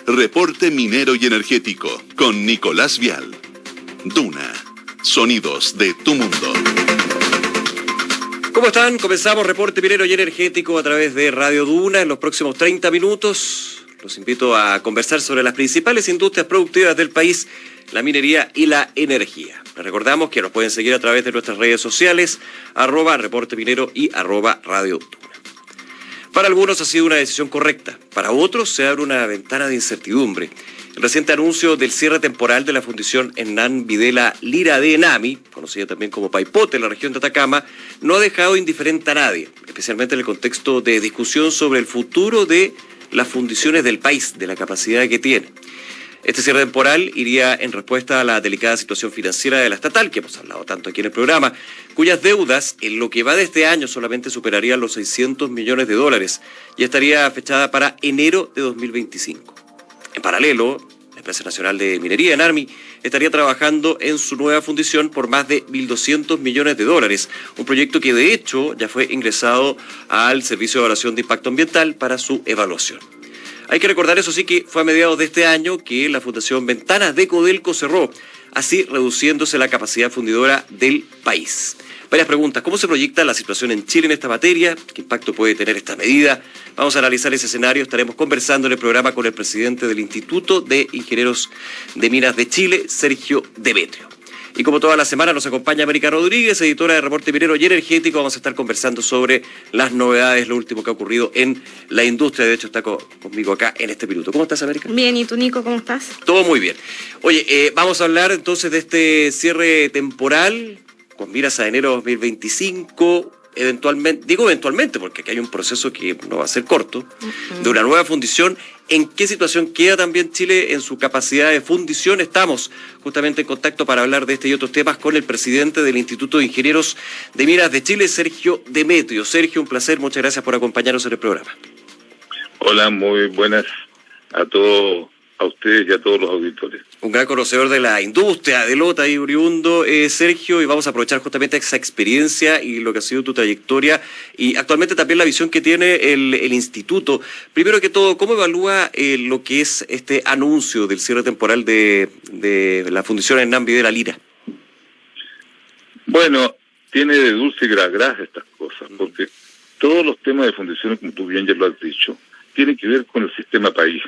Reporte Minero y Energético con Nicolás Vial. Duna. Sonidos de tu mundo. ¿Cómo están? Comenzamos Reporte Minero y Energético a través de Radio Duna. En los próximos 30 minutos los invito a conversar sobre las principales industrias productivas del país, la minería y la energía. Les recordamos que nos pueden seguir a través de nuestras redes sociales, @Reporte Minero y @Radio Duna. Para algunos ha sido una decisión correcta, para otros se abre una ventana de incertidumbre. El reciente anuncio del cierre temporal de la fundición Hernán Videla Lira de Enami, conocida también como Paipote en la región de Atacama, no ha dejado indiferente a nadie, especialmente en el contexto de discusión sobre el futuro de las fundiciones del país, de la capacidad que tiene. Este cierre temporal iría en respuesta a la delicada situación financiera de la estatal, que hemos hablado tanto aquí en el programa, cuyas deudas en lo que va de este año solamente superarían los $600 millones y estaría fechada para enero de 2025. En paralelo, la Empresa Nacional de Minería, ENARMI, estaría trabajando en su nueva fundición por más de $1.200 millones, un proyecto que de hecho ya fue ingresado al Servicio de Evaluación de Impacto Ambiental para su evaluación. Hay que recordar, eso sí, que fue a mediados de este año que la Fundación Ventanas de Codelco cerró, así reduciéndose la capacidad fundidora del país. Varias preguntas. ¿Cómo se proyecta la situación en Chile en esta materia? ¿Qué impacto puede tener esta medida? Vamos a analizar ese escenario. Estaremos conversando en el programa con el presidente del Instituto de Ingenieros de Minas de Chile, Sergio Demetrio. Y como toda la semana nos acompaña América Rodríguez, editora de Reporte Minero y Energético. Vamos a estar conversando sobre las novedades, lo último que ha ocurrido en la industria. De hecho, está conmigo acá en este minuto. ¿Cómo estás, América? Bien, ¿y tú, Nico, cómo estás? Todo muy bien. Oye, vamos a hablar entonces de este cierre temporal con miras a enero de 2025, eventualmente, porque aquí hay un proceso que no va a ser corto, de una nueva fundición. ¿En qué situación queda también Chile en su capacidad de fundición? Estamos justamente en contacto para hablar de este y otros temas con el presidente del Instituto de Ingenieros de Minas de Chile, Sergio Demetrio. Sergio, un placer, muchas gracias por acompañarnos en el programa. Hola, muy buenas a todos, a ustedes y a todos los auditores. Un gran conocedor de la industria de lota y oriundo, Sergio, y vamos a aprovechar justamente esa experiencia y lo que ha sido tu trayectoria y actualmente también la visión que tiene el instituto. Primero que todo, ¿cómo evalúa lo que es este anuncio del cierre temporal de la fundición Hernán Videla Lira? Bueno, tiene de dulce y gras estas cosas, porque todos los temas de fundiciones, como tú bien ya lo has dicho, tienen que ver con el sistema país.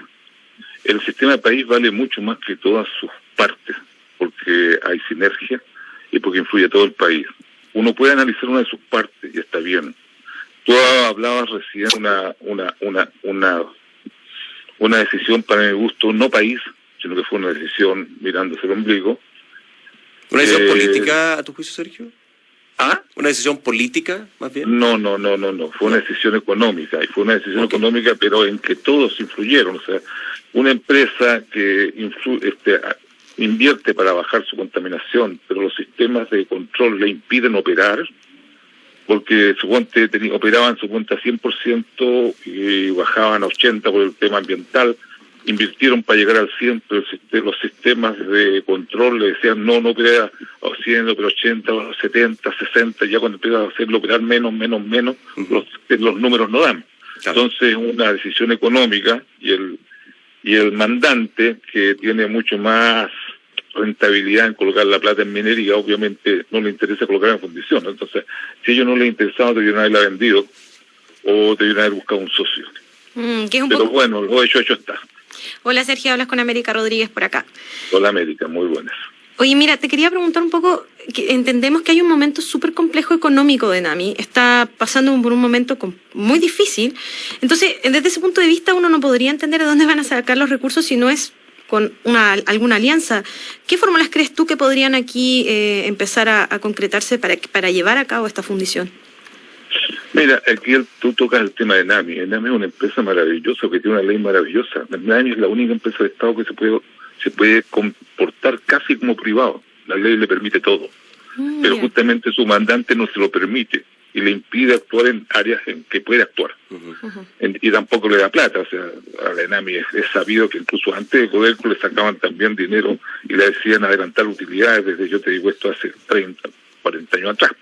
El sistema país vale mucho más que todas sus partes, porque hay sinergia y porque influye a todo el país. Uno puede analizar una de sus partes y está bien. Tú hablabas recién una decisión para mi gusto, no país, sino que fue una decisión mirándose el ombligo. ¿Una decisión política a tu juicio, Sergio? ¿Ah? ¿Una decisión política, más bien? No. Fue una decisión económica. Y fue una decisión económica, pero en que todos influyeron. O sea, una empresa que invierte para bajar su contaminación, pero los sistemas de control le impiden operar, porque operaban su cuenta 100% y bajaban a 80% por el tema ambiental. Invirtieron para llegar al 100%, pero los sistemas de control le decían no opera a 100, pero 80, 70, 60, ya cuando empiezas a hacerlo operar menos, los números no dan. Claro. Entonces, una decisión económica y el mandante, que tiene mucho más rentabilidad en colocar la plata en minería, obviamente no le interesa colocar en fundición. Entonces, si a ellos no les interesaba, debieron haberla vendido o debieron haber buscado un socio. Pero bueno, lo hecho está. Hola, Sergio, hablas con América Rodríguez por acá. Hola, América, muy buenas. Oye, mira, te quería preguntar un poco, que entendemos que hay un momento súper complejo económico de Enami, está pasando por un momento muy difícil, entonces, desde ese punto de vista, uno no podría entender de dónde van a sacar los recursos si no es con alguna alianza. ¿Qué fórmulas crees tú que podrían aquí empezar a concretarse para llevar a cabo esta fundición? Mira, aquí tú tocas el tema de Enami. Enami es una empresa maravillosa que tiene una ley maravillosa. Enami es la única empresa de Estado que se puede comportar casi como privado. La ley le permite todo. Pero justamente su mandante no se lo permite y le impide actuar en áreas en que puede actuar. Y tampoco le da plata. O sea, a la Enami es sabido que incluso antes de Codelco le sacaban también dinero y le decían adelantar utilidades desde, yo te digo esto, hace 30, 40 años atrás.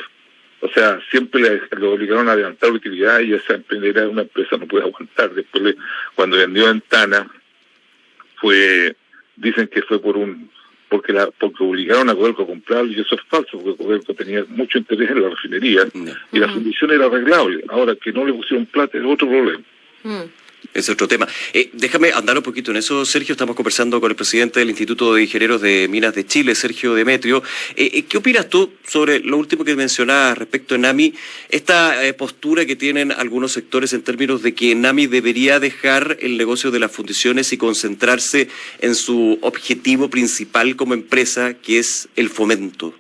O sea, siempre le obligaron a adelantar utilidades y esa era una empresa no puede aguantar. Después, cuando vendió Ventana, dicen que fue porque obligaron a Codelco a comprarlo, y eso es falso, porque Codelco tenía mucho interés en la refinería y la fundición era arreglable. Ahora, que no le pusieron plata es otro problema. Es otro tema. Déjame andar un poquito en eso, Sergio. Estamos conversando con el presidente del Instituto de Ingenieros de Minas de Chile, Sergio Demetrio. ¿Qué opinas tú sobre lo último que mencionabas respecto a Enami? Esta postura que tienen algunos sectores en términos de que Enami debería dejar el negocio de las fundiciones y concentrarse en su objetivo principal como empresa, que es el fomento.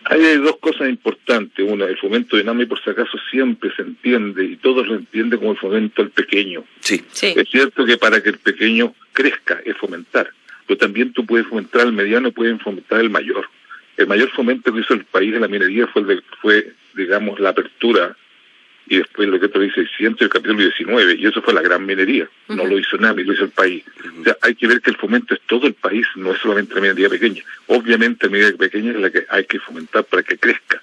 Hay dos cosas importantes. Una, el fomento de Enami, por si acaso, siempre se entiende, y todos lo entienden como el fomento al pequeño. Sí. Es cierto que para que el pequeño crezca es fomentar, pero también tú puedes fomentar al mediano y puedes fomentar al mayor. El mayor fomento que hizo el país de la minería fue digamos, la apertura, y después lo que te dice 600 y el capítulo 19, y eso fue la gran minería. No lo hizo Enami, lo hizo el país. O sea, hay que ver que el fomento es todo el país, no es solamente la minería pequeña. Obviamente la minería pequeña es la que hay que fomentar para que crezca,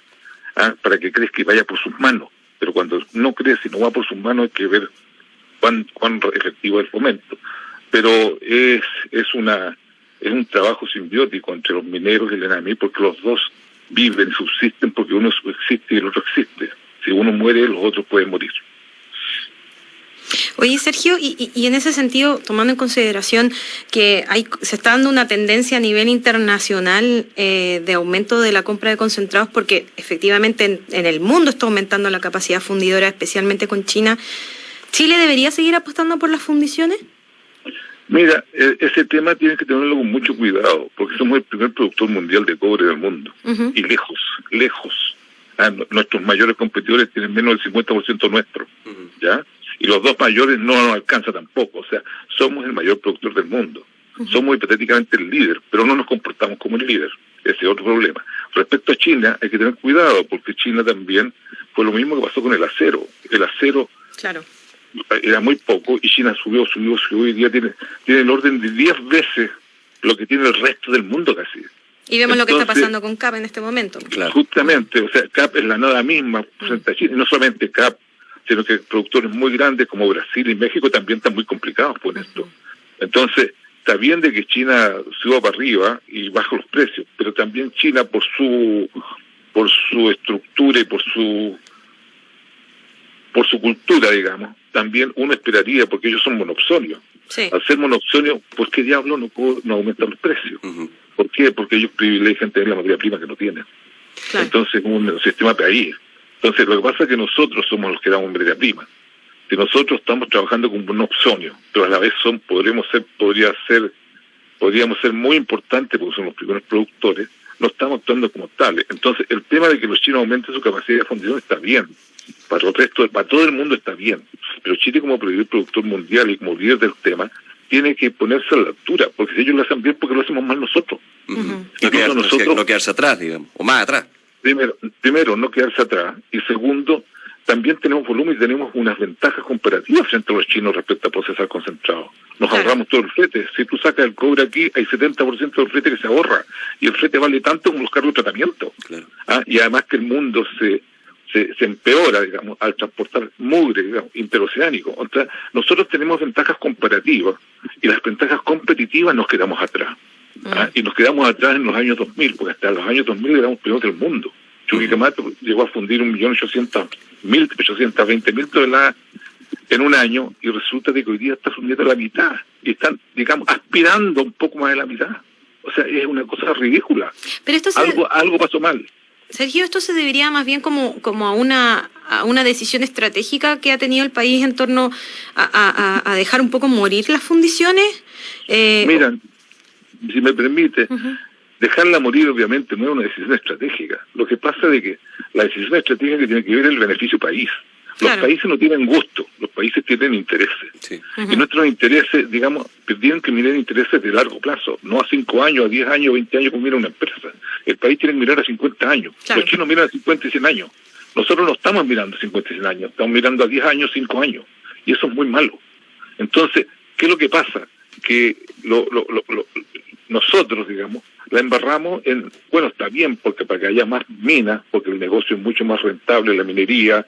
para que crezca y vaya por sus manos. Pero cuando no crece y no va por sus manos, hay que ver cuán efectivo es el fomento. Pero es un trabajo simbiótico entre los mineros y el Enami, porque los dos viven, subsisten, porque uno existe y el otro existe. Si uno muere, los otros pueden morir. Oye, Sergio, y en ese sentido, tomando en consideración que se está dando una tendencia a nivel internacional de aumento de la compra de concentrados, porque efectivamente en el mundo está aumentando la capacidad fundidora, especialmente con China, ¿Chile debería seguir apostando por las fundiciones? Mira, ese tema tiene que tenerlo con mucho cuidado, porque somos el primer productor mundial de cobre del mundo, y lejos. Nuestros mayores competidores tienen menos del 50% nuestro, ¿ya? Y los dos mayores no nos alcanza tampoco. O sea, somos el mayor productor del mundo. Somos hipotéticamente el líder, pero no nos comportamos como el líder. Ese es otro problema. Respecto a China, hay que tener cuidado, porque China también fue lo mismo que pasó con el acero. El acero era muy poco, y China subió, y hoy día tiene el orden de 10 veces lo que tiene el resto del mundo casi. Y vemos lo que está pasando con CAP en este momento. Claro. Justamente, o sea, CAP es la nada misma frente a China, y no solamente CAP, sino que productores muy grandes como Brasil y México también están muy complicados por esto. Entonces, está bien de que China suba para arriba y baja los precios, pero también China por su estructura y por su cultura, digamos, también uno esperaría, porque ellos son monopsonios. Sí. Al ser monopsonios, ¿por qué diablos no aumentan los precios? ¿Por qué? Porque ellos privilegian tener la materia prima que no tienen. Claro. Entonces, un sistema país. Entonces, lo que pasa es que nosotros somos los que damos materia prima. Si nosotros estamos trabajando como un opsonio, pero a la vez podríamos ser muy importantes porque son los primeros productores, no estamos actuando como tales. Entonces, el tema de que los chinos aumenten su capacidad de fundición está bien. Para todo el mundo está bien. Pero Chile, como primer productor mundial y como líder del tema, tiene que ponerse a la altura, porque si ellos lo hacen bien, porque lo hacemos mal nosotros. No quedarse atrás, digamos, o más atrás. Primero, no quedarse atrás, y segundo, también tenemos volumen y tenemos unas ventajas comparativas frente a los chinos respecto a procesar concentrado. Nos ahorramos todo el flete. Si tú sacas el cobre aquí, hay 70% del flete que se ahorra, y el flete vale tanto como los cargos de tratamiento. Claro. Y además que el mundo se empeora, digamos, al transportar mugre, digamos, interoceánico. O sea, nosotros tenemos ventajas comparativas, y las ventajas competitivas nos quedamos atrás. Y nos quedamos atrás en los años 2000, porque hasta los años 2000 éramos primeros del mundo. Chuquicamata llegó a fundir 1.820.000 toneladas en un año, y resulta que hoy día está fundiendo la mitad, y están, digamos, aspirando un poco más de la mitad. O sea, es una cosa ridícula. Pero esto algo pasó mal. Sergio, ¿esto se debería más bien como a una decisión estratégica que ha tenido el país en torno a dejar un poco morir las fundiciones? Mira, si me permite, dejarla morir obviamente no es una decisión estratégica. Lo que pasa es que la decisión estratégica tiene que ver el beneficio país. Los países no tienen gusto, los países tienen intereses. Sí. Y nuestros intereses, digamos, tienen que mirar intereses de largo plazo, no a 5 años, a 10 años, 20 años como mira una empresa. El país tiene que mirar a 50 años. Claro. Los chinos miran a 50 y 100 años. Nosotros no estamos mirando a 50 y 100 años, estamos mirando a 10 años, 5 años. Y eso es muy malo. Entonces, ¿qué es lo que pasa? Que nosotros, digamos, la embarramos en, bueno, está bien, porque para que haya más minas, porque el negocio es mucho más rentable, la minería,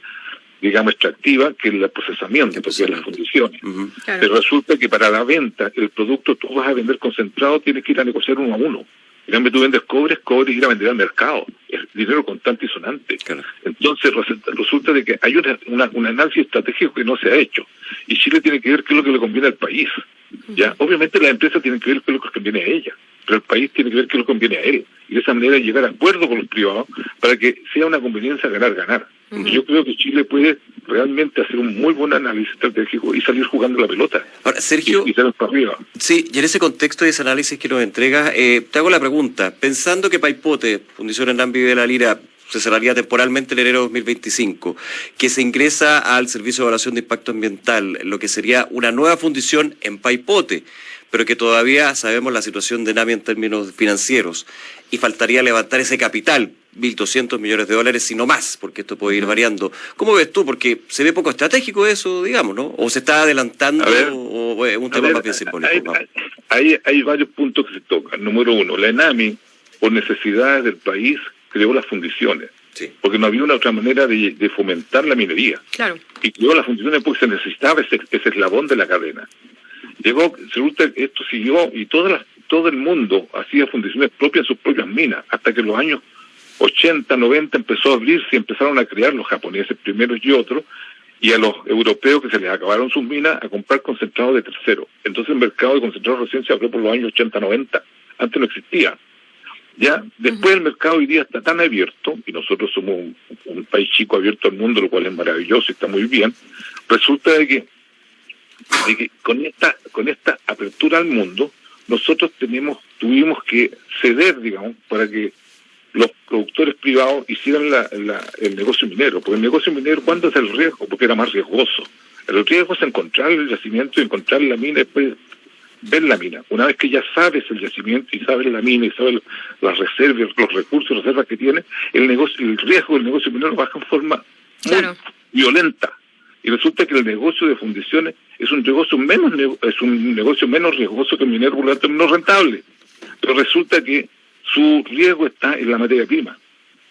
digamos, extractiva, que es el procesamiento, que es las fundiciones. Claro. Pero resulta que para la venta, el producto tú vas a vender concentrado, tienes que ir a negociar uno a uno. En cambio, tú vendes cobre y ir a vender al mercado. Es dinero constante y sonante. Claro. Entonces, resulta de que hay un análisis estratégico que no se ha hecho. Y Chile tiene que ver qué es lo que le conviene al país. ¿Ya? Obviamente, la empresa tiene que ver qué es lo que le conviene a ella. Pero el país tiene que ver qué le conviene a él. Y de esa manera llegar a acuerdos con los privados para que sea una conveniencia ganar-ganar. Yo creo que Chile puede realmente hacer un muy buen análisis estratégico y salir jugando la pelota. Ahora, Sergio, y salir para arriba. Sí, y en ese contexto de ese análisis que nos entregas, te hago la pregunta. Pensando que Paipote, Fundición Hernán Vive de la Lira, se cerraría temporalmente en enero de 2025, que se ingresa al Servicio de Evaluación de Impacto Ambiental, lo que sería una nueva fundición en Paipote, pero que todavía sabemos la situación de NAMI en términos financieros, y faltaría levantar ese capital, 1.200 millones de dólares, si no más, porque esto puede ir variando. ¿Cómo ves tú? Porque se ve poco estratégico eso, digamos, ¿no? ¿O se está adelantando o es un tema más bien simbólico? Hay varios puntos que se tocan. Número uno, la ENAMI, por necesidades del país, creó las fundiciones. Sí. Porque no había una otra manera de fomentar la minería. Claro. Y creó las fundiciones porque se necesitaba ese eslabón de la cadena. Resulta que esto siguió y todo el mundo hacía fundiciones propias en sus propias minas, hasta que en los años 80, 90 empezó a abrirse y empezaron a crear los japoneses primeros y otros, y a los europeos que se les acabaron sus minas a comprar concentrados de tercero. Entonces el mercado de concentrados recién se abrió por los años 80, 90. Antes no existía. Ya después el mercado hoy día está tan abierto, y nosotros somos un país chico abierto al mundo, lo cual es maravilloso y está muy bien. Resulta de que con esta apertura al mundo, nosotros tuvimos que ceder, digamos, para que los productores privados hicieran el negocio minero. Porque el negocio minero, ¿cuándo es el riesgo? Porque era más riesgoso. El riesgo es encontrar el yacimiento, encontrar la mina y después ver la mina. Una vez que ya sabes el yacimiento y sabes la mina y sabes las reservas, los recursos, las reservas que tiene, el riesgo del negocio minero baja en forma muy violenta. Y resulta que el negocio de fundiciones es un negocio menos riesgoso que el minero, por lo tanto menos rentable. Pero resulta que su riesgo está en la materia prima.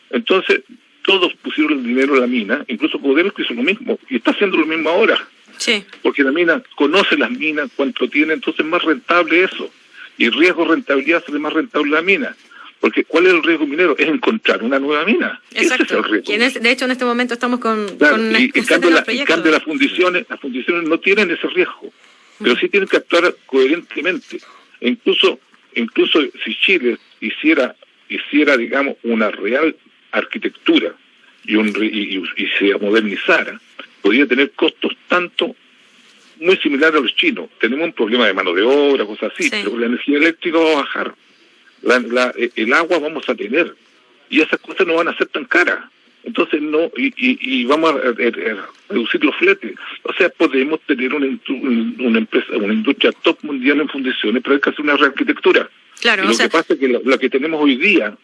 Entonces, todos pusieron el dinero en la mina, incluso Codelco hizo lo mismo, y está haciendo lo mismo ahora. Sí. Porque la mina conoce las minas, cuánto tiene, entonces es más rentable eso. Y riesgo-rentabilidad sale más rentable la mina. Porque ¿cuál es el riesgo minero? Es encontrar una nueva mina. Exacto. Ese es el riesgo. De hecho, en este momento estamos con en cambio las fundiciones no tienen ese riesgo, pero sí tienen que actuar coherentemente. E incluso si Chile hiciera digamos, una real arquitectura y se modernizara, podría tener costos muy similares a los chinos. Tenemos un problema de mano de obra, cosas así, pero la energía eléctrica va a bajar. El agua vamos a tener, y esas cosas no van a ser tan caras. Entonces y vamos a reducir los fletes. O sea, podemos tener una industria top mundial en fundiciones, pero hay que hacer una rearquitectura. Claro, que pasa es que lo que tenemos hoy día,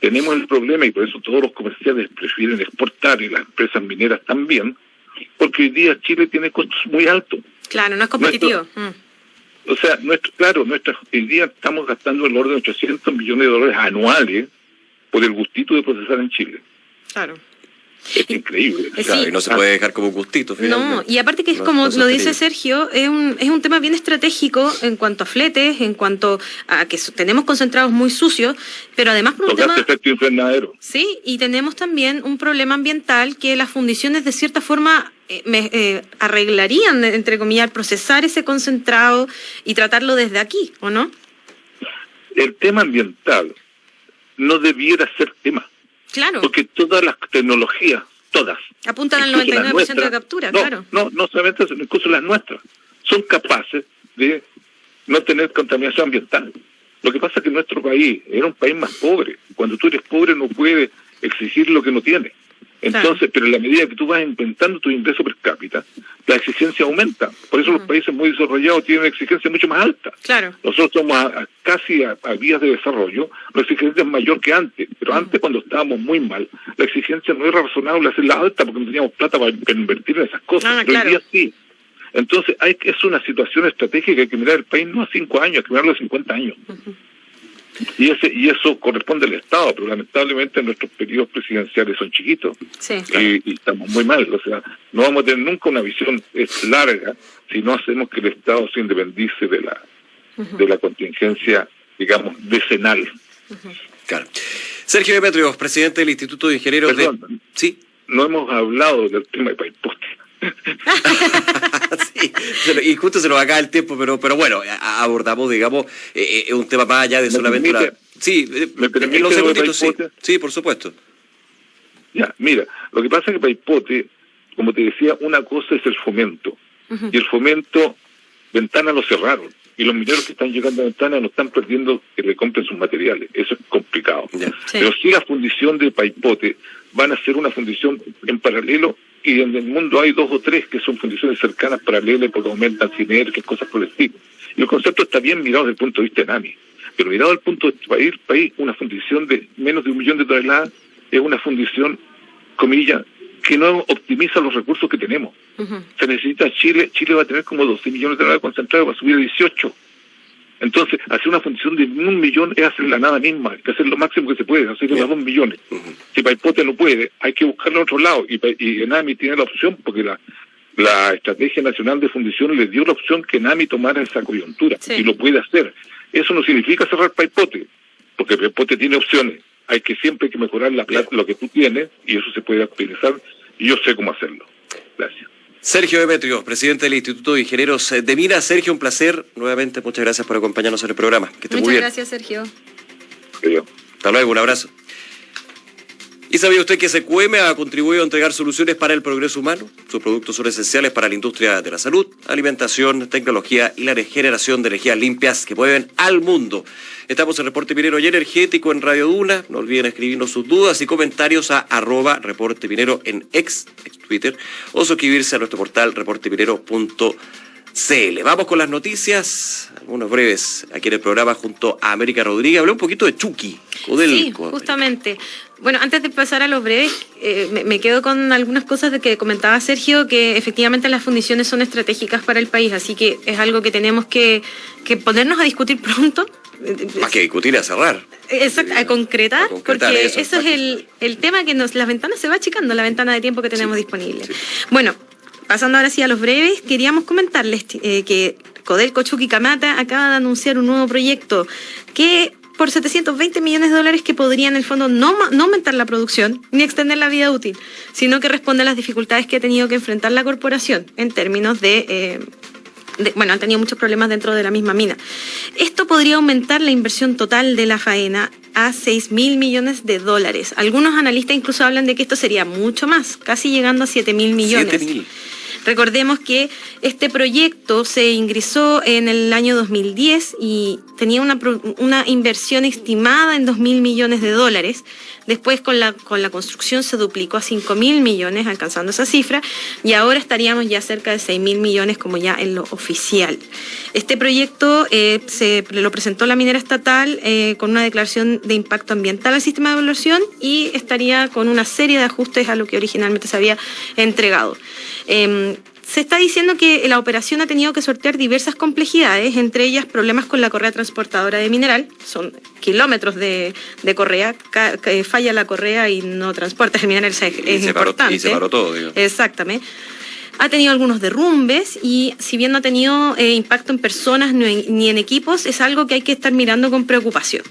tenemos el problema, y por eso todos los comerciantes prefieren exportar, y las empresas mineras también, porque hoy día Chile tiene costos muy altos. Claro, no es competitivo. O sea, hoy día estamos gastando el orden de 800 millones de dólares anuales por el gustito de procesar en Chile. Claro. Es increíble. Claro, y no se puede dejar como gustito. No, y aparte que es como lo dice Sergio, es un tema bien estratégico en cuanto a fletes, en cuanto a que tenemos concentrados muy sucios, pero además por un tema... efecto invernadero. Sí, y tenemos también un problema ambiental que las fundiciones de cierta forma arreglarían, entre comillas, procesar ese concentrado y tratarlo desde aquí, ¿o no? El tema ambiental no debiera ser tema. Claro. Porque todas las tecnologías, todas, apuntan al 99% de captura, claro. No solamente eso, incluso las nuestras, son capaces de no tener contaminación ambiental. Lo que pasa es que nuestro país era un país más pobre. Cuando tú eres pobre no puedes exigir lo que no tienes. Entonces, pero en la medida que tú vas aumentando tu ingreso per cápita, la exigencia aumenta. Por eso los países muy desarrollados tienen una exigencia mucho más alta. Claro. Nosotros estamos casi a vías de desarrollo, la exigencia es mayor que antes, pero antes cuando estábamos muy mal, la exigencia no era razonable hacerla alta porque no teníamos plata para invertir en esas cosas. Pero hoy día sí. Entonces es una situación estratégica, hay que mirar el país no a 5 años, hay que mirarlo a 50 años. Y eso corresponde al Estado, pero lamentablemente nuestros periodos presidenciales son chiquitos. Sí. Y estamos muy mal. O sea, no vamos a tener nunca una visión larga si no hacemos que el Estado se independice de la contingencia, digamos, decenal. Claro. Sergio Demetrios, presidente del Instituto de Ingenieros. Perdón, Sí. no hemos hablado del tema de Paipote. Sí, y justo se nos acaba el tiempo, pero bueno, abordamos, digamos, un tema más allá de solamente una... Sí, ¿Me permite en los segunditos, sí. Paipote? Sí, por supuesto. Ya, mira, lo que pasa es que Paipote, como te decía, una cosa es el fomento. Y el fomento, Ventana lo cerraron. Y los mineros que están llegando a Ventana no están perdiendo que le compren sus materiales. Eso es complicado. Ya. Sí. Pero sí la fundición de Paipote van a ser una fundición en paralelo, y en el mundo hay 2 o 3 que son fundiciones cercanas, paralelas, porque aumentan sinergias, cosas por el estilo. Y el concepto está bien mirado desde el punto de vista de NAMI. Pero mirado desde el punto de vista del país, una fundición de menos de 1 millón de toneladas es una fundición, comillas, que no optimiza los recursos que tenemos. Se necesita Chile va a tener como 12 millones de toneladas concentradas, va a subir a 18. Entonces, hacer una fundición de 1 millón es hacer la nada misma, hay que hacer lo máximo que se puede, hacer las 2 millones. Si Paipote no puede, hay que buscarlo a otro lado, y Enami tiene la opción, porque la Estrategia Nacional de Fundición le dio la opción que Enami tomara esa coyuntura, y lo puede hacer. Eso no significa cerrar Paipote, porque Paipote tiene opciones. Hay que siempre mejorar la plata, lo que tú tienes, y eso se puede optimizar, y yo sé cómo hacerlo. Gracias. Sergio Demetrios, presidente del Instituto de Ingenieros de Minas. Sergio, un placer. Nuevamente, muchas gracias por acompañarnos en el programa. Que esté muy bien. Muchas gracias, Sergio. Hasta luego, un abrazo. ¿Y sabía usted que SQM ha contribuido a entregar soluciones para el progreso humano? Sus productos son esenciales para la industria de la salud, alimentación, tecnología y la generación de energías limpias que mueven al mundo. Estamos en Reporte Minero y Energético en Radio Duna. No olviden escribirnos sus dudas y comentarios a @Reporte Minero en ex Twitter, o suscribirse a nuestro portal reporteminero.cl. Vamos con las noticias, algunos breves aquí en el programa junto a América Rodríguez. Hablé un poquito de Chucky. Sí, justamente. Bueno, antes de pasar a los breves, me quedo con algunas cosas de que comentaba Sergio, que efectivamente las fundiciones son estratégicas para el país, así que es algo que tenemos que ponernos a discutir pronto. Más que discutir, a cerrar. Exacto, a concretar, porque eso es el tema, que las ventanas se va achicando, la ventana de tiempo que tenemos disponible. Sí. Bueno, pasando ahora sí a los breves, queríamos comentarles que Codelco Chuquicamata acaba de anunciar un nuevo proyecto que por $720 millones que podría en el fondo no aumentar la producción ni extender la vida útil, sino que responde a las dificultades que ha tenido que enfrentar la corporación en términos bueno, han tenido muchos problemas dentro de la misma mina. Esto podría aumentar la inversión total de la faena a $6.000 millones. Algunos analistas incluso hablan de que esto sería mucho más, casi llegando a $7.000 millones. 7.000. Recordemos que este proyecto se ingresó en el año 2010 y tenía una inversión estimada en $2.000 millones. Después con la construcción se duplicó a $5.000 millones, alcanzando esa cifra, y ahora estaríamos ya cerca de $6.000 millones como ya en lo oficial. Este proyecto lo presentó la minera estatal con una declaración de impacto ambiental al sistema de evaluación y estaría con una serie de ajustes a lo que originalmente se había entregado. Se está diciendo que la operación ha tenido que sortear diversas complejidades, entre ellas problemas con la correa transportadora de mineral, son kilómetros de correa, falla la correa y no transporta el mineral, es importante. Y se paró todo, digo. Exactamente. Ha tenido algunos derrumbes y si bien no ha tenido impacto en personas ni en equipos, es algo que hay que estar mirando con preocupación.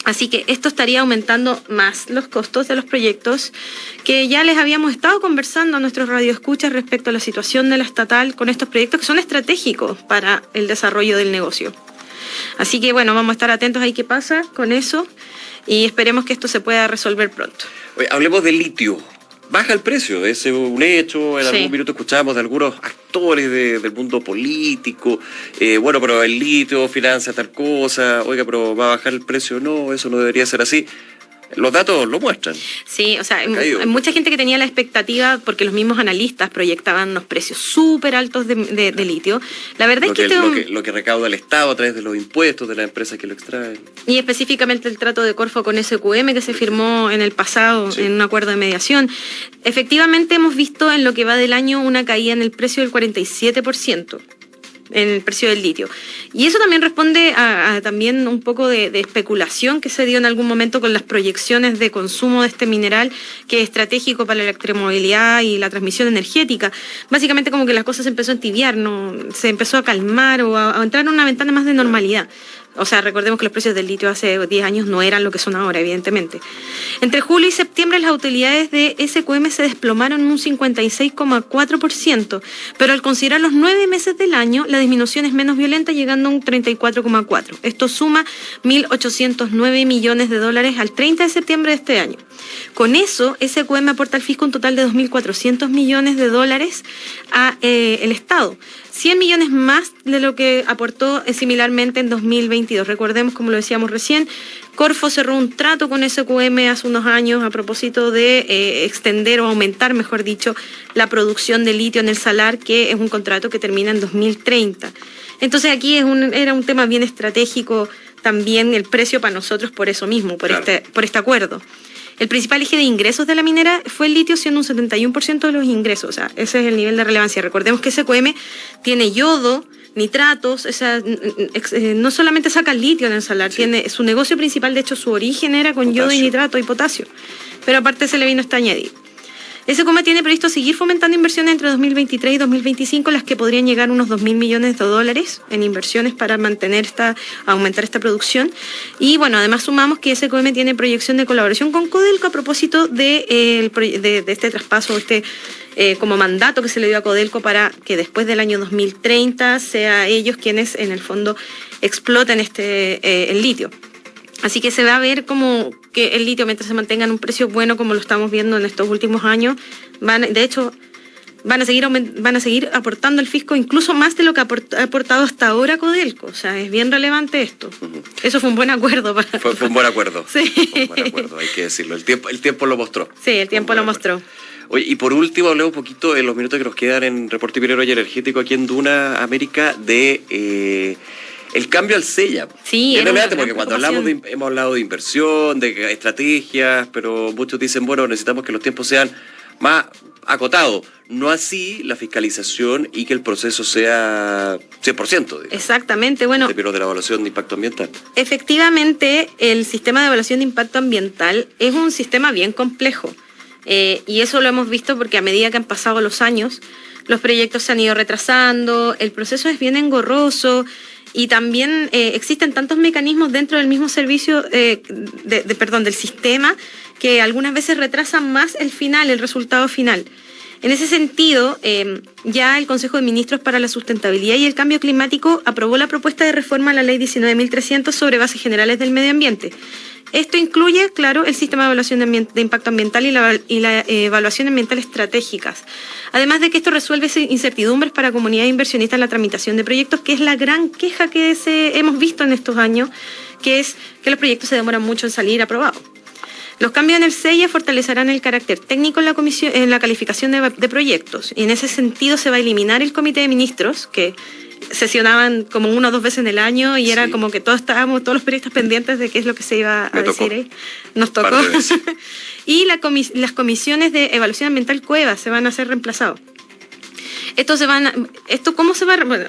Así que esto estaría aumentando más los costos de los proyectos que ya les habíamos estado conversando a nuestros radioescuchas respecto a la situación de la estatal con estos proyectos que son estratégicos para el desarrollo del negocio. Así que bueno, vamos a estar atentos ahí qué pasa con eso y esperemos que esto se pueda resolver pronto. Oye, hablemos del litio. Baja el precio, es un hecho. En algún minuto escuchábamos de algunos actores del mundo político. Bueno, pero el litio financia tal cosa. Oiga, pero ¿va a bajar el precio? No, eso no debería ser así. Los datos lo muestran. Sí, o sea, hay mucha gente que tenía la expectativa, porque los mismos analistas proyectaban unos precios súper altos de litio. La verdad es que lo que recauda el Estado a través de los impuestos de las empresas que lo extraen. Y específicamente el trato de Corfo con SQM que se firmó en el pasado en un acuerdo de mediación. Efectivamente hemos visto en lo que va del año una caída en el precio del 47%. en el precio del litio. Y eso también responde a también un poco de especulación que se dio en algún momento con las proyecciones de consumo de este mineral, que es estratégico para la electromovilidad y la transmisión energética. Básicamente como que la cosa se empezó a entibiar, ¿no? Se empezó a calmar o a entrar en una ventana más de normalidad. O sea, recordemos que los precios del litio hace 10 años no eran lo que son ahora, evidentemente. Entre julio y septiembre las utilidades de SQM se desplomaron en un 56,4%, pero al considerar los 9 meses del año, la disminución es menos violenta, llegando a un 34,4%. Esto suma $1.809 millones al 30 de septiembre de este año. Con eso, SQM aporta al fisco un total de $2.400 millones a el Estado. 100 millones más de lo que aportó similarmente en 2022. Recordemos, como lo decíamos recién, Corfo cerró un trato con SQM hace unos años a propósito de extender o aumentar, mejor dicho, la producción de litio en el salar, que es un contrato que termina en 2030. Entonces aquí era un tema bien estratégico también el precio para nosotros por eso mismo, por este acuerdo. El principal eje de ingresos de la minera fue el litio, siendo un 71% de los ingresos. O sea, ese es el nivel de relevancia. Recordemos que SQM tiene yodo, nitratos, no solamente saca litio en el salar, sí. Tiene su negocio principal, de hecho su origen era con yodo y nitrato y potasio, pero aparte se le vino a añadir. SQM tiene previsto seguir fomentando inversiones entre 2023 y 2025, las que podrían llegar a unos $2.000 millones en inversiones para aumentar esta producción. Y bueno, además sumamos que SQM tiene proyección de colaboración con Codelco a propósito de este traspaso, como mandato que se le dio a Codelco para que después del año 2030 sea ellos quienes en el fondo exploten el litio. Así que se va a ver como que el litio, mientras se mantenga en un precio bueno, como lo estamos viendo en estos últimos años, van a seguir aportando al fisco incluso más de lo que ha aportado hasta ahora Codelco. O sea, es bien relevante esto. Eso fue un buen acuerdo. Fue un buen acuerdo. Sí. Fue un buen acuerdo, hay que decirlo. El tiempo lo mostró. Sí, el tiempo lo mostró. Oye, y por último, hablemos un poquito en los minutos que nos quedan en Reporte Minero y Energético aquí en Duna América de... el cambio al SEIA. Sí, porque cuando hemos hablado de inversión, de estrategias, pero muchos dicen, bueno, necesitamos que los tiempos sean más acotados. No así la fiscalización y que el proceso sea 100%. Digamos, exactamente, bueno. Pero de la evaluación de impacto ambiental. Efectivamente, el sistema de evaluación de impacto ambiental es un sistema bien complejo. Y eso lo hemos visto porque a medida que han pasado los años, los proyectos se han ido retrasando, el proceso es bien engorroso. Y también existen tantos mecanismos dentro del mismo servicio, del sistema, que algunas veces retrasan más el resultado final. En ese sentido, ya el Consejo de Ministros para la Sustentabilidad y el Cambio Climático aprobó la propuesta de reforma a la Ley 19.300 sobre bases generales del medio ambiente. Esto incluye, claro, el sistema de evaluación de impacto ambiental y la evaluación ambiental estratégicas. Además de que esto resuelve incertidumbres para comunidades inversionistas en la tramitación de proyectos, que es la gran queja que hemos visto en estos años, que es que los proyectos se demoran mucho en salir aprobados. Los cambios en el SEIA fortalecerán el carácter técnico en la calificación de proyectos, y en ese sentido se va a eliminar el Comité de Ministros, que sesionaban como 1 o 2 veces en el año y era como que todos los periodistas pendientes de qué es lo que se iba a decir ahí. Nos tocó. Y las comisiones de evaluación ambiental CUEVA se van a ser reemplazados.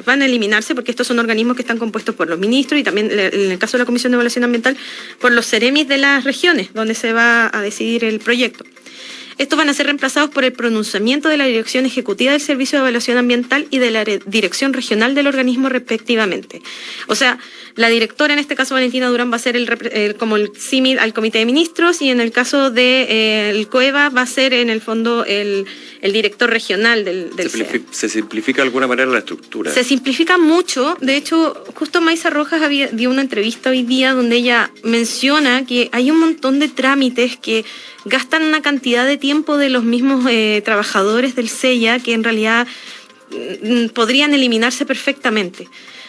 Van a eliminarse porque estos son organismos que están compuestos por los ministros y también, en el caso de la Comisión de Evaluación Ambiental, por los CEREMIS de las regiones donde se va a decidir el proyecto. Estos van a ser reemplazados por el pronunciamiento de la Dirección Ejecutiva del Servicio de Evaluación Ambiental y de la Dirección Regional del organismo respectivamente. O sea, la directora, en este caso Valentina Durán, va a ser como el símil al Comité de Ministros, y en el caso de el COEVA va a ser en el fondo el director regional del ¿Se simplifica de alguna manera la estructura? Se simplifica mucho. De hecho, justo Maisa Rojas dio una entrevista hoy día donde ella menciona que hay un montón de trámites que gastan una cantidad de tiempo de los mismos trabajadores del SEIA que en realidad podrían eliminarse perfectamente.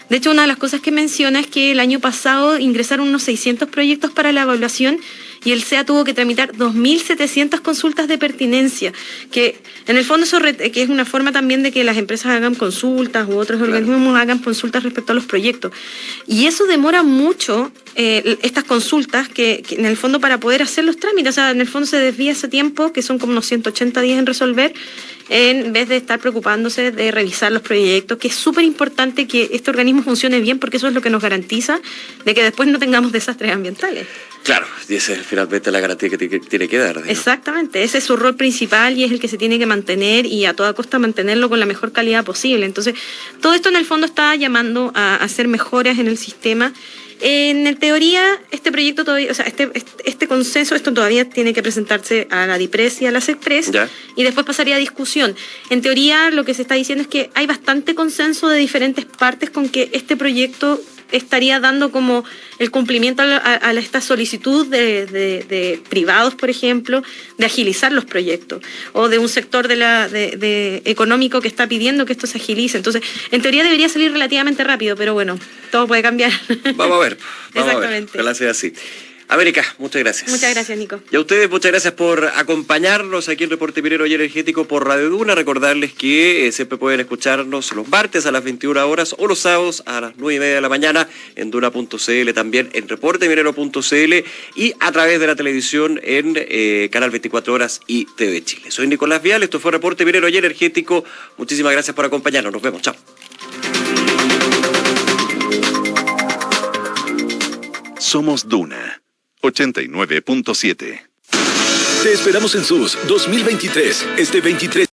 De hecho, una de las cosas que menciona es que el año pasado ingresaron unos 600 proyectos para la evaluación y el SEA tuvo que tramitar 2.700 consultas de pertinencia, que en el fondo eso que es una forma también de que las empresas hagan consultas u otros organismos hagan consultas respecto a los proyectos. Y eso demora mucho, estas consultas, que en el fondo para poder hacer los trámites, o sea, en el fondo se desvía ese tiempo, que son como unos 180 días en resolver, en vez de estar preocupándose de revisar los proyectos, que es súper importante que este organismo funcione bien, porque eso es lo que nos garantiza de que después no tengamos desastres ambientales. Claro, y esa es finalmente la garantía que tiene que dar. Digamos. Exactamente, ese es su rol principal y es el que se tiene que mantener y a toda costa mantenerlo con la mejor calidad posible. Entonces, todo esto en el fondo está llamando a hacer mejoras en el sistema. En teoría, este proyecto todavía, o sea, este consenso, esto todavía tiene que presentarse a la DIPRES y a la CEPRES y después pasaría a discusión. En teoría, lo que se está diciendo es que hay bastante consenso de diferentes partes con que este proyecto estaría dando como el cumplimiento a esta solicitud de privados, por ejemplo, de agilizar los proyectos, o de un sector de económico que está pidiendo que esto se agilice. Entonces, en teoría debería salir relativamente rápido, pero bueno, todo puede cambiar. Vamos a ver. Exactamente. Ojalá sea así. América, muchas gracias. Muchas gracias, Nico. Y a ustedes, muchas gracias por acompañarnos aquí en Reporte Minero y Energético por Radio Duna. Recordarles que siempre pueden escucharnos los martes a las 21 horas o los sábados a las 9:30 de la mañana en Duna.cl, también en reporteminero.cl y a través de la televisión en Canal 24 Horas y TV Chile. Soy Nicolás Vial, esto fue Reporte Minero y Energético. Muchísimas gracias por acompañarnos. Nos vemos. Chao. Somos Duna 89.7. Te esperamos en SUS 2023, este 23